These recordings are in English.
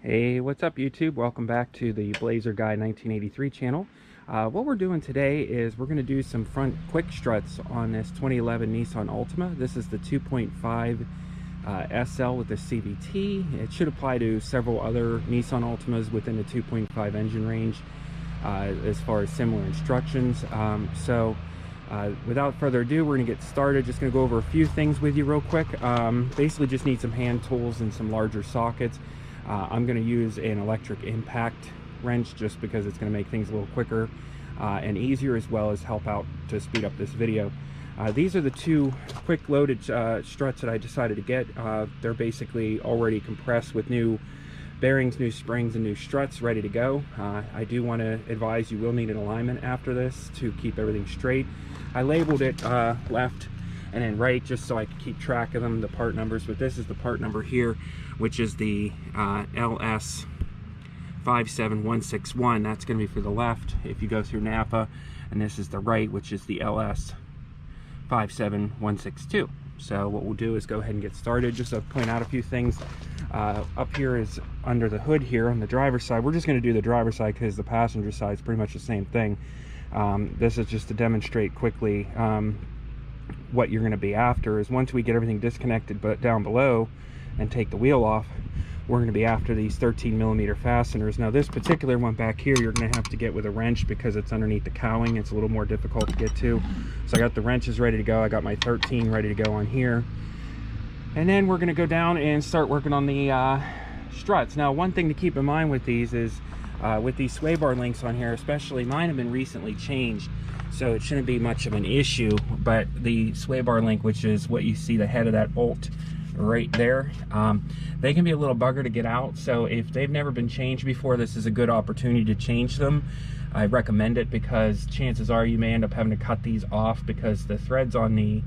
Hey, what's up YouTube? Welcome back to the Blazer Guy 1983 channel. What we're doing today is we're going to do some front quick struts on this 2011 Nissan Altima. This is the 2.5 SL with the CVT. It should apply to several other Nissan Altimas within the 2.5 engine range as far as similar instructions. Without further ado, we're going to get started. Just going to go over a few things with you real quick. Basically just need some hand tools and some larger sockets. I'm going to use an electric impact wrench just because it's going to make things a little quicker and easier, as well as help out to speed up this video. These are the two quick loaded struts that I decided to get. They're basically already compressed with new bearings, new springs, and new struts ready to go. I do want to advise you will need an alignment after this to keep everything straight. I labeled it left and then right just so I can keep track of them, the part numbers, but this is the part number here, which is the LS 57161. That's going to be for the left if you go through Napa, and this is the right, which is the LS 57162. So what we'll do is go ahead and get started. Just to point out a few things, up here is under the hood here on the driver's side. We're just going to do the driver's side because the passenger side is pretty much the same thing. This is just to demonstrate quickly what you're going to be after. Is once we get everything disconnected but down below and take the wheel off, we're going to be after these 13mm fasteners. Now this particular one back here you're going to have to get with a wrench because it's underneath the cowling. It's a little more difficult to get to. So I got the wrenches ready to go. I got my 13 ready to go on here, and then we're going to go down and start working on the struts. Now one thing to keep in mind with these is with these sway bar links on here, especially mine have been recently changed, so it shouldn't be much of an issue. But the sway bar link, which is what you see the head of that bolt right there, they can be a little bugger to get out. So if they've never been changed before, this is a good opportunity to change them. I recommend it because chances are you may end up having to cut these off because the threads on the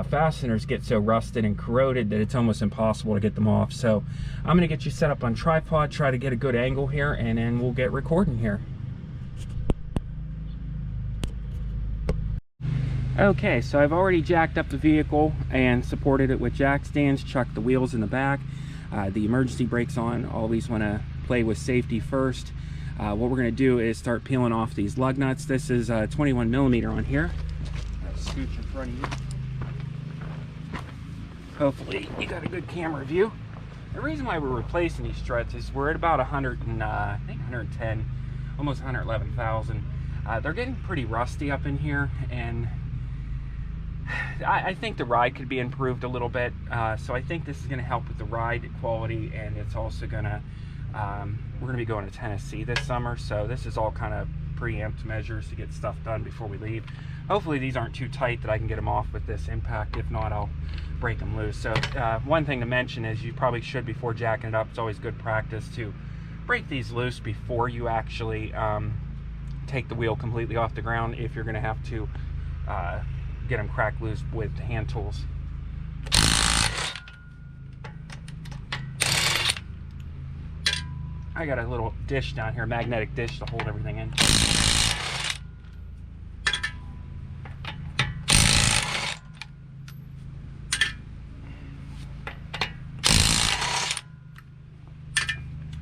fasteners get so rusted and corroded that it's almost impossible to get them off. So I'm going to get you set up on tripod, try to get a good angle here, and then we'll get recording here. Okay, so I've already jacked up the vehicle and supported it with jack stands, chucked the wheels in the back, the emergency brakes on. Always want to play with safety first. What we're going to do is start peeling off these lug nuts. This is 21mm on here. I'll scooch in front of you. Hopefully you got a good camera view. The reason why we're replacing these struts is we're at about 110, almost 111,000. They're getting pretty rusty up in here, and I think the ride could be improved a little bit. So I think this is going to help with the ride quality, and it's also going to, we're going to be going to Tennessee this summer, so this is all kind of preempt measures to get stuff done before we leave. Hopefully these aren't too tight that I can get them off with this impact. If not, I'll break them loose. So one thing to mention is you probably should, before jacking it up, it's always good practice to break these loose before you actually take the wheel completely off the ground, if you're going to have to get them cracked loose with hand tools. I got a little dish down here, magnetic dish, to hold everything in.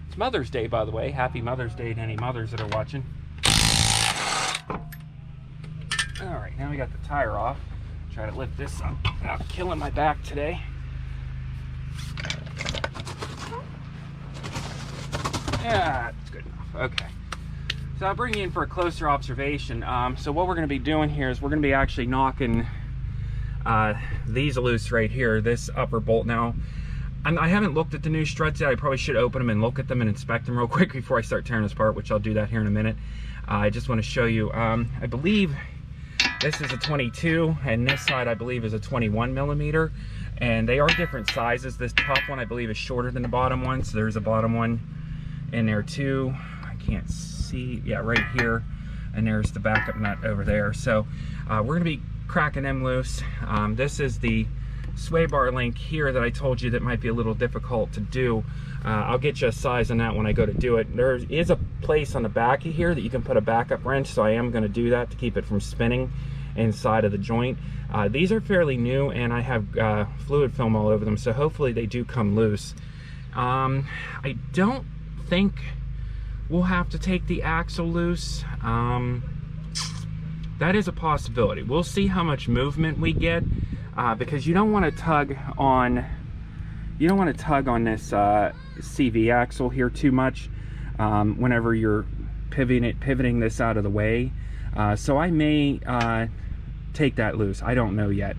It's Mother's Day, by the way. Happy Mother's Day to any mothers that are watching. Alright, now we got the tire off. Try to lift this up without killing my back today. Yeah, that's good enough. Okay. So I'll bring you in for a closer observation. So what we're going to be doing here is we're going to be actually knocking these loose right here, this upper bolt. Now, I haven't looked at the new struts yet. I probably should open them and look at them and inspect them real quick before I start tearing this apart, which I'll do that here in a minute. I just want to show you, I believe this is a 22, and this side I believe is a 21mm, and they are different sizes. This top one I believe is shorter than the bottom one, so there's a bottom one in there too. I can't see, yeah, right here, and there's the backup nut over there. So we're going to be cracking them loose. This is the sway bar link here that I told you that might be a little difficult to do. I'll get you a size on that when I go to do it. There is a place on the back of here that you can put a backup wrench, so I am going to do that to keep it from spinning inside of the joint. These are fairly new, and I have fluid film all over them, so hopefully they do come loose. I don't think we'll have to take the axle loose. That is a possibility. We'll see how much movement we get, because you don't want to tug on this CV axle here too much whenever you're pivoting this out of the way. So I may take that loose. I don't know yet.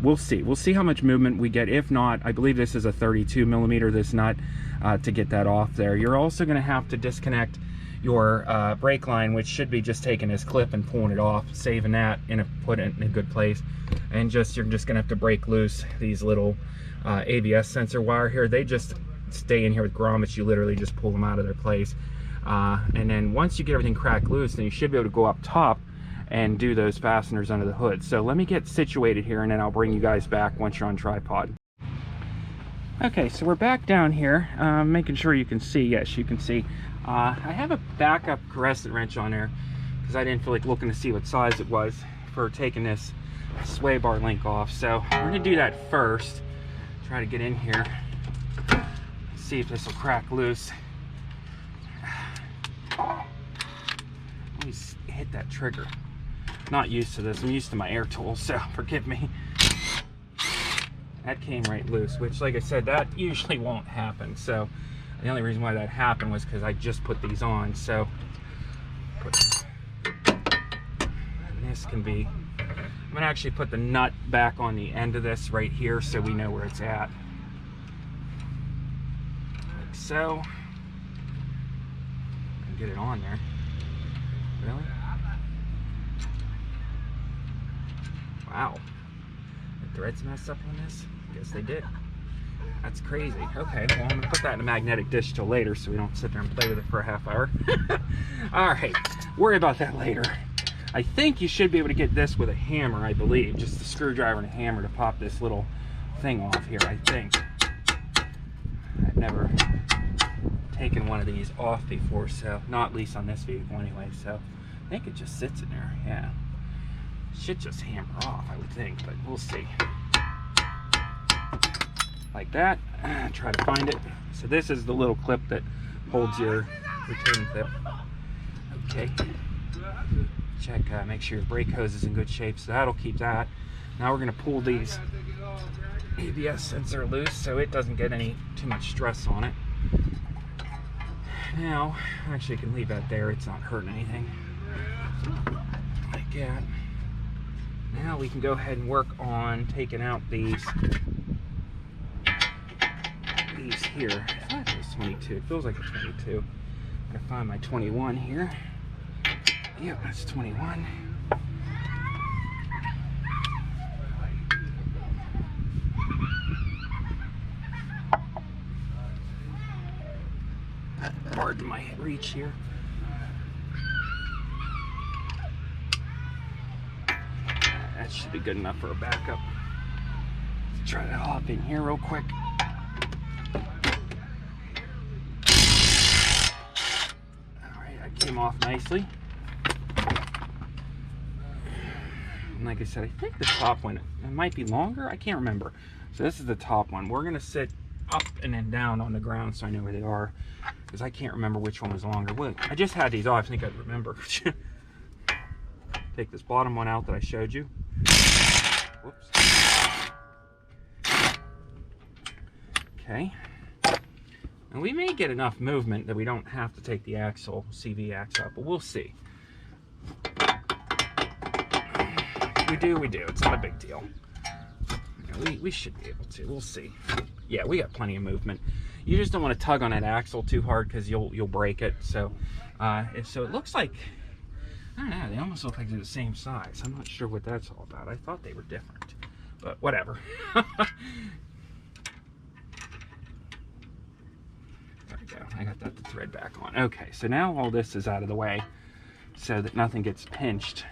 We'll see how much movement we get. If not, I believe this is a 32 millimeter, this nut, to get that off there. You're also going to have to disconnect your brake line, which should be just taking this clip and pulling it off, saving that put it in a good place, and you're just gonna have to break loose these little ABS sensor wire here. They just stay in here with grommets. You literally just pull them out of their place, and then once you get everything cracked loose, then you should be able to go up top and do those fasteners under the hood. So let me get situated here, and then I'll bring you guys back once you're on tripod. Okay, so we're back down here, making sure you can see. Yes, you can see. I have a backup crescent wrench on there because I didn't feel like looking to see what size it was for taking this sway bar link off. So we're going to do that first. Try to get in here, see if this will crack loose. Let me hit that trigger. Not used to this. I'm used to my air tools, so forgive me. That came right loose, which, like I said, that usually won't happen. So the only reason why that happened was because I just put these on. So and this can be, I'm gonna actually put the nut back on the end of this right here so we know where it's at. Like so. And get it on there. Really? Wow. The threads messed up on this? Guess they did. That's crazy. Okay, well, I'm gonna put that in a magnetic dish till later so we don't sit there and play with it for a half hour. All right, worry about that later. I think you should be able to get this with a hammer, I believe. Just a screwdriver and a hammer to pop this little thing off here, I think. I've never taken one of these off before, so not at least on this vehicle anyway, so I think it just sits in there, yeah. Should just hammer off, I would think, but we'll see. Like that. Try to find it. So this is the little clip that holds your retaining clip. Okay. Check, make sure your brake hose is in good shape, so that'll keep that. Now we're going to pull these ABS sensor loose so it doesn't get too much stress on it. Now, actually, you can leave that there. It's not hurting anything. Like that. Now we can go ahead and work on taking out these here. I thought it was 22. It feels like a 22. I'm gonna find my 21 here. Yep, that's 21. Pardon my reach here. That should be good enough for a backup. Let's try to hop in here real quick. Alright, that came off nicely. And like I said, I think the top one, it might be longer, I can't remember. So this is the top one. We're gonna sit up and then down on the ground so I know where they are, because I can't remember which one was longer. Well, I just had these off, I think I'd remember. Take this bottom one out that I showed you. Whoops. Okay. And we may get enough movement that we don't have to take the CV axle out, but we'll see. We do. It's not a big deal. We should be able to. We'll see. Yeah, we got plenty of movement. You just don't want to tug on that axle too hard because you'll break it. So, so it looks like, I don't know, they almost look like they're the same size. I'm not sure what that's all about. I thought they were different, but whatever. There we go. I got that thread back on. Okay, so now all this is out of the way so that nothing gets pinched.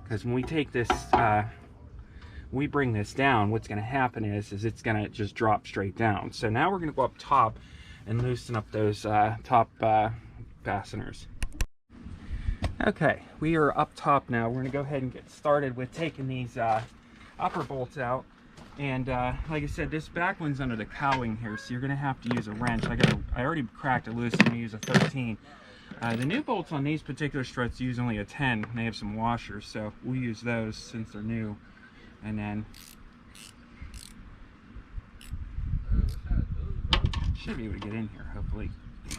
Because when we take this, when we bring this down, what's going to happen is it's going to just drop straight down. So now we're going to go up top and loosen up those top fasteners. Okay, we are up top now. We're going to go ahead and get started with taking these upper bolts out. And like I said, this back one's under the cowling here, so you're going to have to use a wrench. I already cracked it loose. I'm going to use a 13. The new bolts on these particular struts use only a 10. They have some washers, so we'll use those since they're new. And then should be able to get in here, hopefully. Yeah.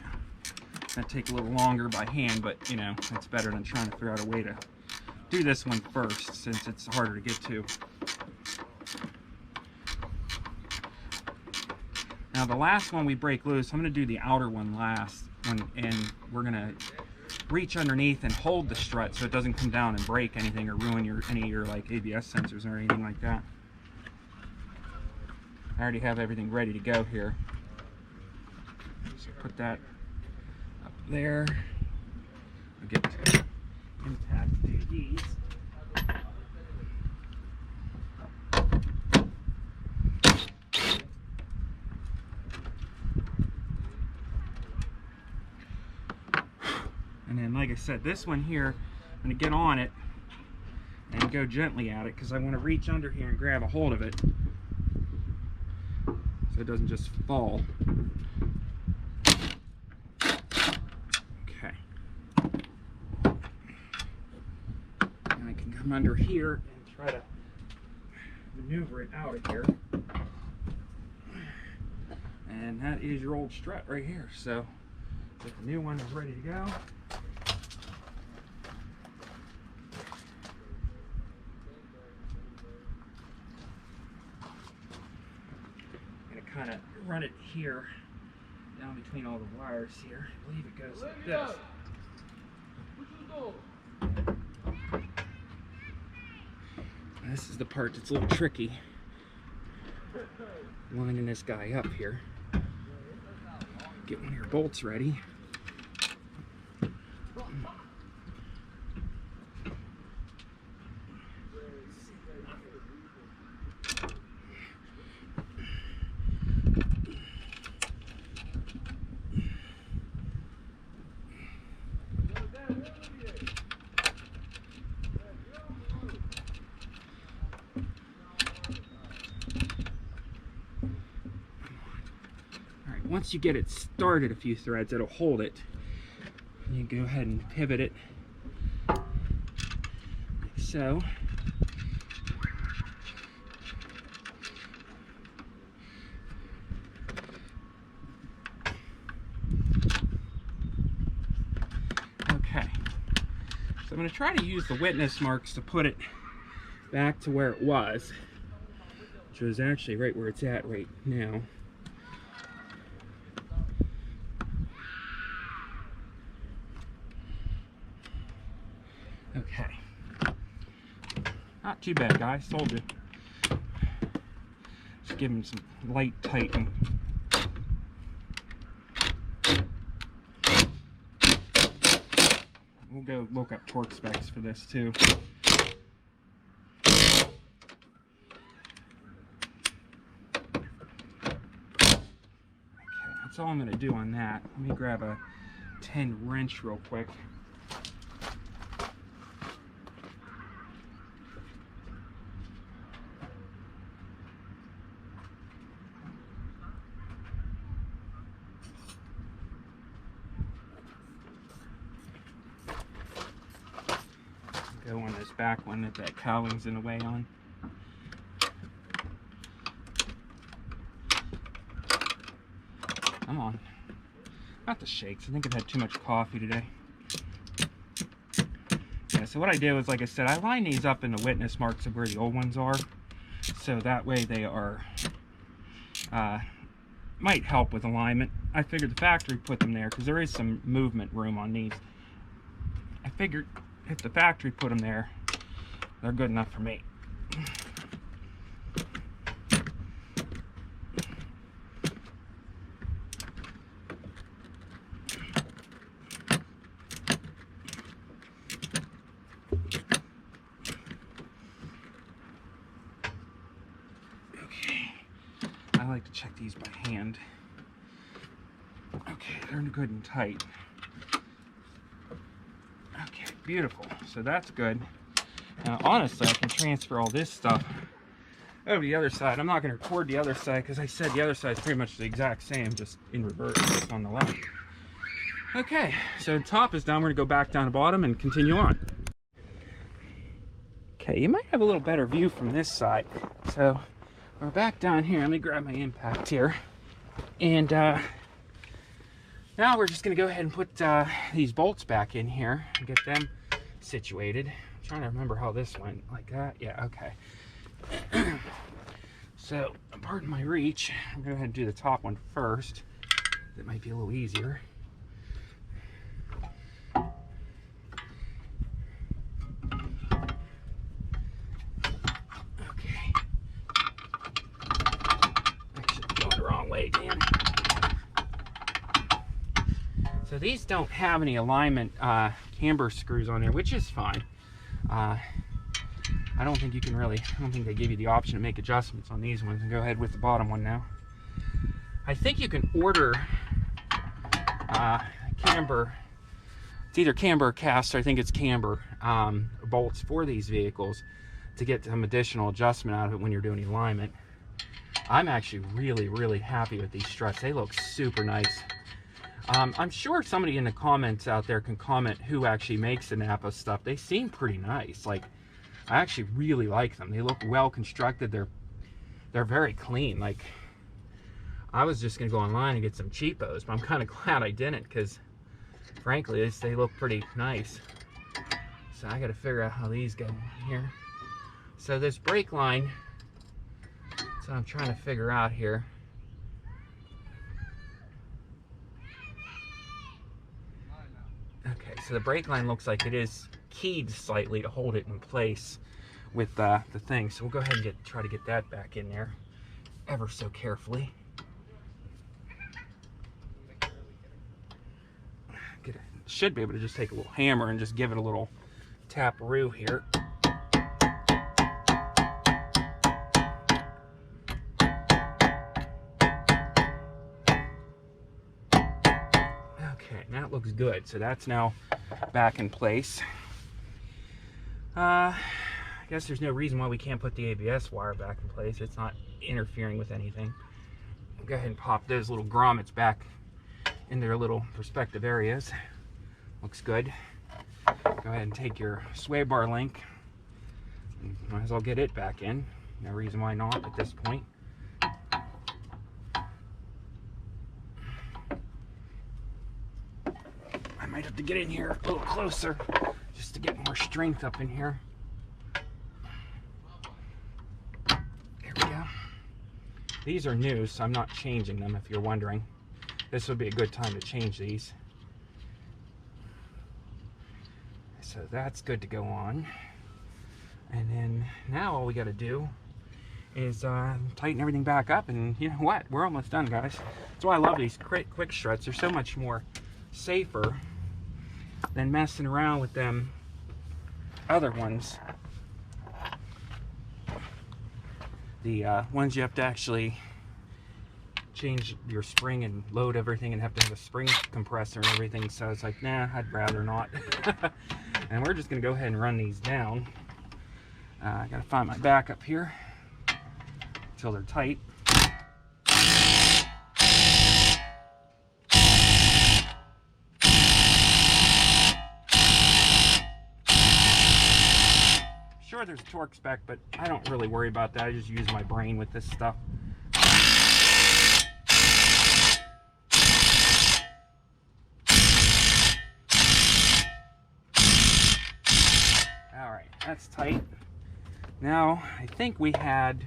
That'll take a little longer by hand, but you know, it's better than trying to figure out a way to do this one first, since it's harder to get to. Now the last one we break loose, I'm going to do the outer one last, and we're going to reach underneath and hold the strut so it doesn't come down and break anything or ruin any of your like ABS sensors or anything like that. I already have everything ready to go here. So put that up there. I'll get intact these. And then, like I said, this one here, I'm going to get on it and go gently at it because I want to reach under here and grab a hold of it so it doesn't just fall. Okay. And I can come under here and try to maneuver it out of here. And that is your old strut right here. So the new one is ready to go. Kind of run it here down between all the wires here. I believe it goes like this. And this is the part that's a little tricky. Lining this guy up here. Get one of your bolts ready. Once you get it started a few threads, it'll hold it. You go ahead and pivot it like so. Okay, so I'm going to try to use the witness marks to put it back to where it was, which was actually right where it's at right now. Okay, not too bad, guys. Told you. Just give him some light tighten. We'll go look up torque specs for this too. Okay, that's all I'm going to do on that. Let me grab a 10 wrench real quick. Go on this back one that cowling's in the way on. Come on. Not the shakes. I think I've had too much coffee today. Yeah, so what I do is, like I said, I line these up in the witness marks of where the old ones are. So that way they are, might help with alignment. I figured the factory put them there because there is some movement room on these. I figured if the factory put them there, they're good enough for me. Okay, I like to check these by hand. Okay, they're good and tight. Okay, beautiful. So that's good. Now, honestly, I can transfer all this stuff over to the other side. I'm not going to record the other side because I said the other side is pretty much the exact same, just in reverse, just on the left. Okay, so the top is done. We're going to go back down the bottom and continue on. Okay, you might have a little better view from this side. So we're back down here. Let me grab my impact here. And now we're just going to go ahead and put these bolts back in here and get them situated. I'm trying to remember how this went. Like that? Yeah, okay. So, pardon my reach. I'm going to go ahead and do the top one first. That might be a little easier. Okay. Actually, going the wrong way again. So these don't have any alignment camber screws on there, which is fine. I don't think they give you the option to make adjustments on these ones. And go ahead with the bottom one now. I think you can order camber, it's either camber or cast, or I think it's camber bolts for these vehicles to get some additional adjustment out of it when you're doing alignment. I'm actually really happy with these struts. They look super nice. I'm sure somebody in the comments out there can comment who actually makes the Napa stuff. They seem pretty nice. Like, I actually really like them. They look well constructed. They're very clean. Like, I was just gonna go online and get some cheapos, but I'm kind of glad I didn't, because frankly they look pretty nice. So I got to figure out how these go in here. So this brake line, that's what I'm trying to figure out here. Okay, so the brake line looks like it is keyed slightly to hold it in place with the thing. So we'll go ahead and try to get that back in there ever so carefully. Should be able to just take a little hammer and just give it a little tap-a-roo here. Okay, now it looks good. So that's now back in place. I guess there's no reason why we can't put the ABS wire back in place. It's not interfering with anything. I'll go ahead and pop those little grommets back in their little respective areas. Looks good. Go ahead and take your sway bar link. Might as well get it back in. No reason why not at this point. I might have to get in here a little closer just to get more strength up in here. There we go. These are new, so I'm not changing them if you're wondering. This would be a good time to change these. So that's good to go on. And then now all we got to do is tighten everything back up, and you know what? We're almost done, guys. That's why I love these quick struts. They're so much more safer than messing around with them other ones. The ones you have to actually change your spring and load everything and have to have a spring compressor and everything. So it's like, nah, I'd rather not. And we're just gonna go ahead and run these down. I gotta find my backup here until they're tight. Sure, there's a torque spec, but I don't really worry about that. I just use my brain with this stuff. That's tight. Now, I think we had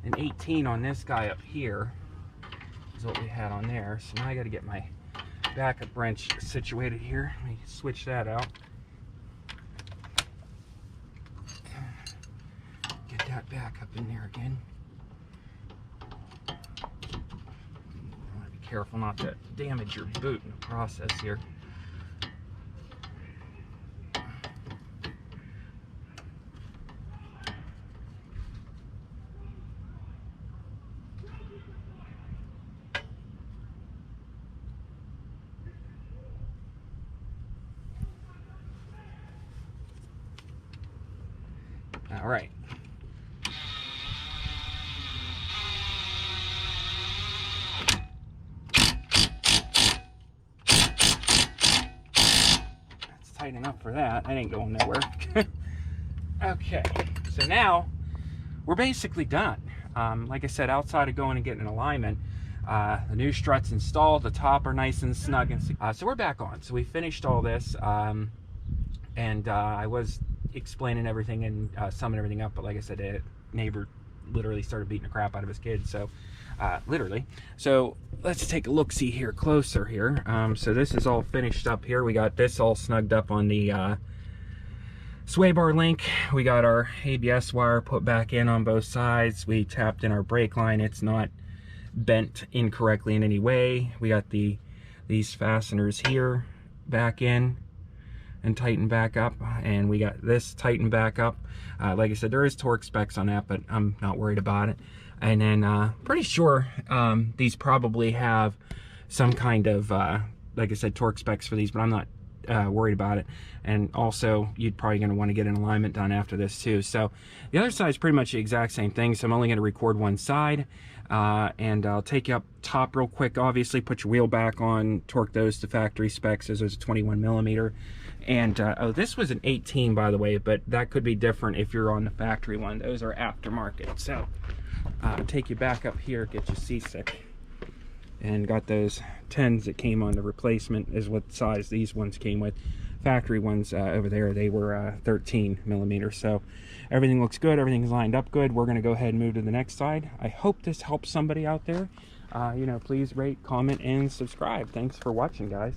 an 18 on this guy up here, is what we had on there. So now I got to get my backup wrench situated here. Let me switch that out. Get that back up in there again. I want to be careful not to damage your boot in the process here. All right. tight enough for that. That ain't going nowhere. Okay, so now we're basically done. Like I said, outside of going and getting an alignment, the new strut's installed, the top are nice and snug, and so we're back on. So we finished all this, and I was explaining everything and summing everything up, but like I said, a neighbor literally started beating the crap out of his kid, so literally. So let's take a look-see here closer here. So this is all finished up here. We got this all snugged up on the sway bar link. We got our ABS wire put back in on both sides. We tapped in our brake line. It's not bent incorrectly in any way. We got these fasteners here back in and tightened back up, and we got this tightened back up. Like I said, there is torque specs on that, but I'm not worried about it. And then pretty sure these probably have some kind of like I said, torque specs for these, but I'm not worried about it. And also, you'd probably going to want to get an alignment done after this too. So the other side is pretty much the exact same thing, so I'm only going to record one side, and I'll take you up top real quick. Obviously, put your wheel back on, torque those to factory specs. This was a 21 millimeter, and oh, this was an 18, by the way, but that could be different if you're on the factory one. Those are aftermarket. So take you back up here, get you seasick, and got those 10s that came on the replacement is what size these ones came with. Factory ones over there, they were 13 millimeters. So everything looks good, everything's lined up good. We're going to go ahead and move to the next side. I hope this helps somebody out there. You know, please rate, comment, and subscribe. Thanks for watching, guys.